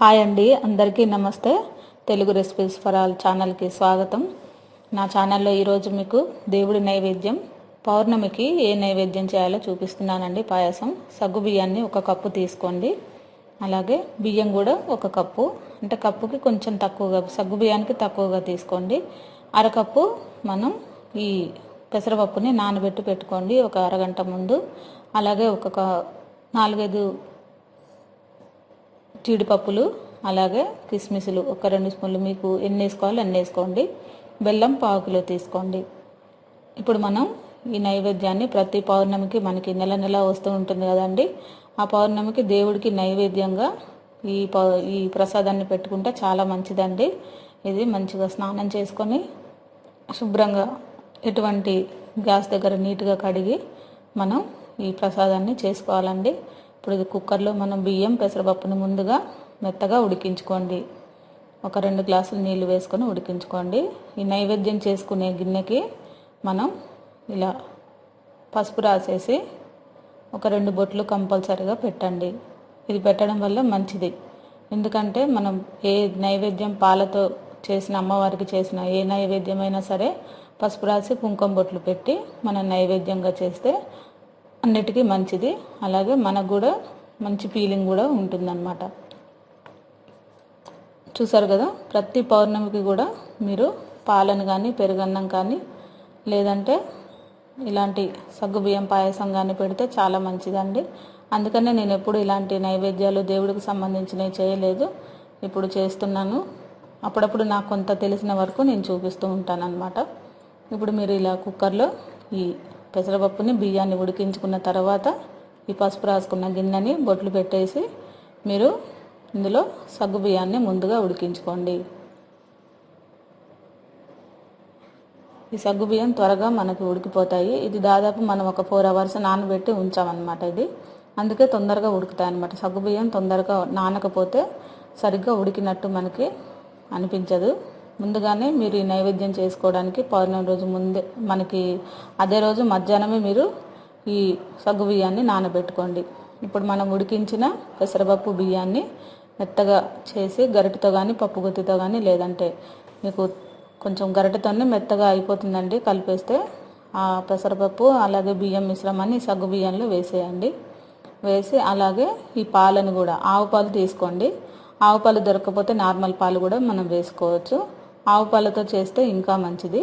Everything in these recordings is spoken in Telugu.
హాయ్ అండి, అందరికీ నమస్తే. తెలుగు రెసిపీస్ ఫర్ ఆల్ ఛానల్కి స్వాగతం. నా ఛానల్లో ఈరోజు మీకు దేవుడి నైవేద్యం పౌర్ణమికి ఏ నైవేద్యం చేయాలో చూపిస్తున్నానండి. పాయసం సగ్గుబియ్యాన్ని 1 కప్పు తీసుకోండి. అలాగే బియ్యం కూడా 1 కప్పు, అంటే కప్పుకి కొంచెం తక్కువగా, సగ్గుబియ్యానికి తక్కువగా తీసుకోండి. అరకప్పు మనం ఈ పెసరపప్పుని నానబెట్టి పెట్టుకోండి ఒక అరగంట ముందు. అలాగే ఒక 4-5 జీడిపప్పులు, అలాగే కిస్మిస్లు ఒక 2 స్పూన్లు, మీకు ఎన్ని వేసుకోవాలో అన్ని వేసుకోండి. బెల్లం 1/2 కిలో తీసుకోండి. ఇప్పుడు మనం ఈ నైవేద్యాన్ని ప్రతి పౌర్ణమికి మనకి నెల వస్తూ ఉంటుంది కదండి. ఆ పౌర్ణమికి దేవుడికి నైవేద్యంగా ఈ ప్రసాదాన్ని పెట్టుకుంటే చాలా మంచిదండి. ఇది మంచిగా స్నానం చేసుకొని శుభ్రంగా ఎటువంటి గ్యాస్ దగ్గర నీట్గా కడిగి మనం ఈ ప్రసాదాన్ని చేసుకోవాలండి. ఇప్పుడు ఇది కుక్కర్లో మనం బియ్యం పెసరపప్పుని ముందుగా మెత్తగా ఉడికించుకోండి. ఒక 2 గ్లాసులు నీళ్లు వేసుకొని ఉడికించుకోండి. ఈ నైవేద్యం చేసుకునే గిన్నెకి మనం ఇలా పసుపు రాసేసి ఒక 2 బొట్లు కంపల్సరీగా పెట్టండి. ఇది పెట్టడం వల్ల మంచిది. ఎందుకంటే మనం ఏ నైవేద్యం పాలతో చేసిన, అమ్మవారికి చేసిన ఏ నైవేద్యమైనా సరే పసుపు రాసి కుంకుమ బొట్లు పెట్టి మనం నైవేద్యంగా చేస్తే అన్నిటికీ మంచిది. అలాగే మనకు కూడా మంచి ఫీలింగ్ కూడా ఉంటుందన్నమాట. చూసారు కదా, ప్రతి పౌర్ణమికి కూడా మీరు పాలను కానీ పెరుగన్నం కానీ లేదంటే ఇలాంటి సగ్గుబియ్యం పాయసం కానీ పెడితే చాలా మంచిదండి. అందుకనే నేను ఎప్పుడు ఇలాంటి నైవేద్యాలు దేవుడికి సంబంధించినవి చేయలేదు, ఇప్పుడు చేస్తున్నాను. అప్పుడప్పుడు నాకు కొంత తెలిసిన వరకు నేను చూపిస్తూ ఉంటాను అన్నమాట. ఇప్పుడు మీరు ఇలా కుక్కర్లో ఈ పెసరపప్పుని బియ్యాన్ని ఉడికించుకున్న తర్వాత ఈ పసుపు రాసుకున్న గిన్నెని బొట్లు పెట్టేసి మీరు ఇందులో సగ్గుబియ్యాన్ని ముందుగా ఉడికించుకోండి. ఈ సగ్గుబియ్యం త్వరగా మనకు ఉడికిపోతాయి. ఇది దాదాపు మనం ఒక 4 అవర్స్ నానబెట్టి ఉంచామన్నమాట. ఇది అందుకే తొందరగా ఉడుకుతాయి అన్నమాట. సగ్గుబియ్యం తొందరగా నానకపోతే సరిగ్గా ఉడికినట్టు మనకి అనిపించదు. ముందుగానే మీరు ఈ నైవేద్యం చేసుకోవడానికి పౌర్ణమి రోజు ముందే, మనకి అదే రోజు మధ్యాహ్నమే మీరు ఈ సగ్గుబియ్యాన్ని నానబెట్టుకోండి. ఇప్పుడు మనం ఉడికించిన పెసరపప్పు బియ్యాన్ని మెత్తగా చేసి గరిటెతో కానీ పప్పు గుత్తితో కానీ, లేదంటే మీకు కొంచెం గరిటెతోనే మెత్తగా అయిపోతుందండి కలిపేస్తే, ఆ పెసరపప్పు అలాగే బియ్యం మిశ్రమాన్ని సగ్గు బియ్యంలో వేసేయండి. వేసి అలాగే ఈ పాలను కూడా, ఆవు పాలు తీసుకోండి. ఆవు పాలు దొరకకపోతే నార్మల్ పాలు కూడా మనం వేసుకోవచ్చు. ఆవు పాలతో చేస్తే ఇంకా మంచిది.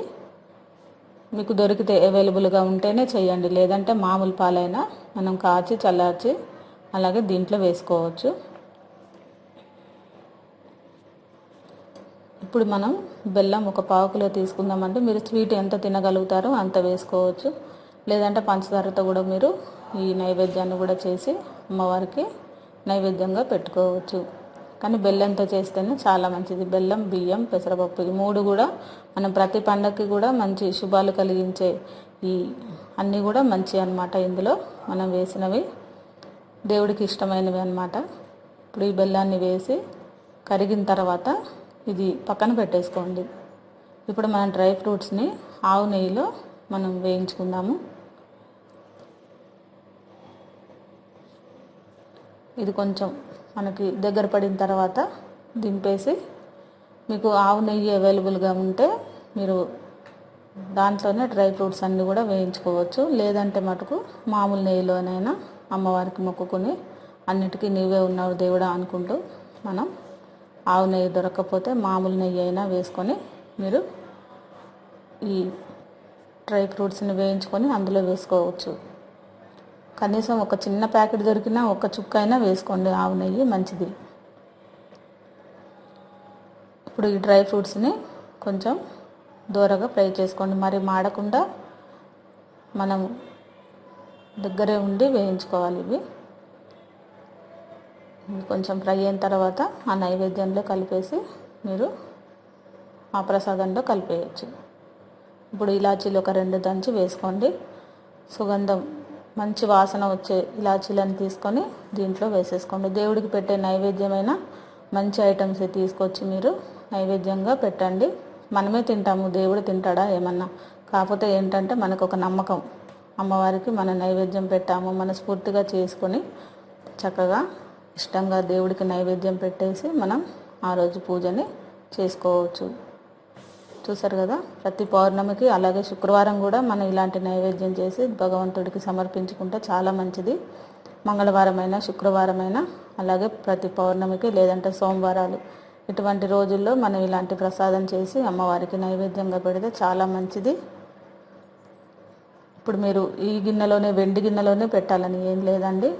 మీకు దొరికితే అవైలబుల్గా ఉంటేనే చేయండి, లేదంటే మామూలు పాలైనా మనం కాచి చల్లార్చి అలాగే దీంట్లో వేసుకోవచ్చు. ఇప్పుడు మనం బెల్లం ఒక 1/2 కిలో తీసుకుందామంటే మీరు స్వీట్ ఎంత తినగలుగుతారో అంత వేసుకోవచ్చు. లేదంటే పంచదారతో కూడా మీరు ఈ నైవేద్యాన్ని కూడా చేసి అమ్మవారికి నైవేద్యంగా పెట్టుకోవచ్చు. కానీ బెల్లంతో చేస్తేనే చాలా మంచిది. బెల్లం, బియ్యం, పెసరపప్పు ఈ 3 కూడా మనం ప్రతి పండగకి కూడా మంచి శుభాలు కలిగించే ఈ అన్నీ కూడా మంచి అన్నమాట. ఇందులో మనం వేసినవి దేవుడికి ఇష్టమైనవి అన్నమాట. ఇప్పుడు ఈ బెల్లాన్ని వేసి కరిగిన తర్వాత ఇది పక్కన పెట్టేసుకోండి. ఇప్పుడు మనం డ్రై ఫ్రూట్స్ని ఆవు నెయ్యిలో మనం వేయించుకుందాము. ఇది కొంచెం మనకి దగ్గర పడిన తర్వాత దింపేసి, మీకు ఆవు నెయ్యి అవైలబుల్గా ఉంటే మీరు దాంట్లోనే డ్రై ఫ్రూట్స్ అన్నీ కూడా వేయించుకోవచ్చు. లేదంటే మటుకు మామూలు నెయ్యిలోనైనా అమ్మవారికి మొక్కుకొని అన్నిటికీ నీవే ఉన్నావు దేవుడా అనుకుంటూ మనం ఆవు నెయ్యి దొరకకపోతే మామూలు నెయ్యి అయినా వేసుకొని మీరు ఈ డ్రై ఫ్రూట్స్ని వేయించుకొని అందులో వేసుకోవచ్చు. కనీసం ఒక చిన్న ప్యాకెట్ దొరికినా 1 చుక్క అయినా వేసుకోండి, ఆవు నెయ్యి మంచిది. ఇప్పుడు ఈ డ్రై ఫ్రూట్స్ని కొంచెం దూరగా ఫ్రై చేసుకోండి, మరి మాడకుండా మనం దగ్గరే ఉండి వేయించుకోవాలి. ఇవి కొంచెం ఫ్రై అయిన తర్వాత ఆ నైవేద్యంలో కలిపేసి మీరు ఆ ప్రసాదంలో కలిపేయచ్చు. ఇప్పుడు ఇలాచీలు ఒక 2 దంచి వేసుకోండి. సుగంధం మంచి వాసన వచ్చే ఇలాచీలను తీసుకొని దీంట్లో వేసేసుకోండి. దేవుడికి పెట్టే నైవేద్యమైన మంచి ఐటమ్స్ తీసుకొచ్చి మీరు నైవేద్యంగా పెట్టండి. మనమే తింటాము, దేవుడు తింటాడా ఏమన్నా? కాకపోతే ఏంటంటే మనకు ఒక నమ్మకం, అమ్మవారికి మన నైవేద్యం పెట్టాము మనస్ఫూర్తిగా చేసుకొని చక్కగా ఇష్టంగా దేవుడికి నైవేద్యం పెట్టేసి మనం ఆ రోజు పూజని చేసుకోవచ్చు. చూసారు కదా, ప్రతి పౌర్ణమికి అలాగే శుక్రవారం కూడా మనం ఇలాంటి నైవేద్యం చేసి భగవంతుడికి సమర్పించుకుంటే చాలా మంచిది. మంగళవారమైనా శుక్రవారమైనా అలాగే ప్రతి పౌర్ణమికి లేదంటే సోమవారాలు ఇటువంటి రోజుల్లో మనం ఇలాంటి ప్రసాదం చేసి అమ్మవారికి నైవేద్యంగా పెడితే చాలా మంచిది. ఇప్పుడు మీరు ఈ గిన్నెలోనే, వెండి గిన్నెలోనే పెట్టాలని ఏం లేదండి.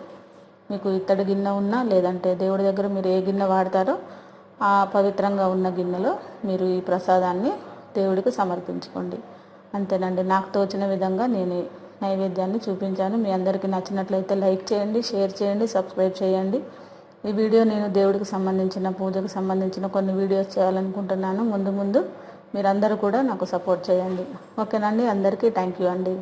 మీకు ఇత్తడి గిన్నె ఉన్నా లేదంటే దేవుడి దగ్గర మీరు ఏ గిన్నె వాడతారో ఆ పవిత్రంగా ఉన్న గిన్నెలో మీరు ఈ ప్రసాదాన్ని దేవుడికి సమర్పించుకోండి. అంతేనండి, నాకు తోచిన విధంగా నేను నైవేద్యాన్ని చూపించాను. మీ అందరికీ నచ్చినట్లయితే లైక్ చేయండి, షేర్ చేయండి, సబ్స్క్రైబ్ చేయండి. ఈ వీడియో నేను దేవుడికి సంబంధించిన, పూజకు సంబంధించిన కొన్ని వీడియోస్ చేయాలనుకుంటున్నాను. ముందు మీరందరూ కూడా నాకు సపోర్ట్ చేయండి. ఓకేనండి, అందరికీ థ్యాంక్ యూ అండి.